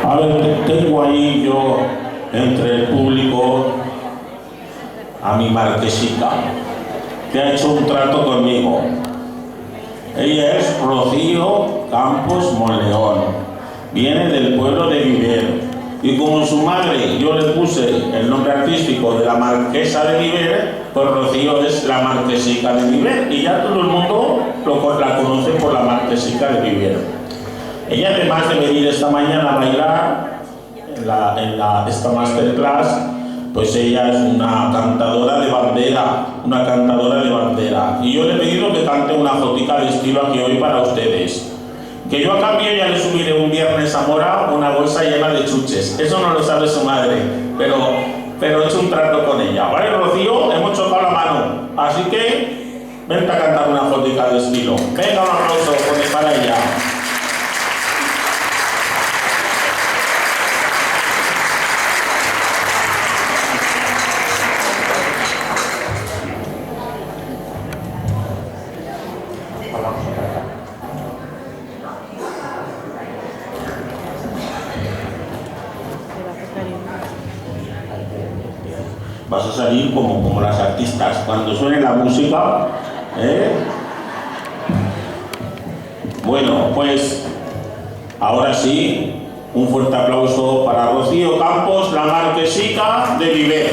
A ver, tengo ahí yo entre el público a mi marquesita, que ha hecho un trato conmigo. Ella es Rocío Campos Monleón. Viene del pueblo de Viver. Y como su madre yo le puse el nombre artístico de la marquesa de Viver, pues Rocío es la marquesica de Viver. Y ya todo el mundo la conoce por la marquesica de Viver. Ella, además de venir esta mañana a bailar en esta masterclass, pues ella es una cantadora de bandera, Y yo le he pedido que cante una jotica de estilo aquí hoy para ustedes. Que yo a cambio ya le subiré un viernes a Mora una bolsa llena de chuches. Eso no lo sabe su madre, pero he hecho un trato con ella. Vale, Rocío, hemos chocado la mano. Así que vente a cantar una jotica de estilo. Venga, un aplauso para ella. Vas a salir como las artistas cuando suene la música, ¿eh? Bueno, pues ahora sí, un fuerte aplauso para Rocío Campos, la marquesica de Viver.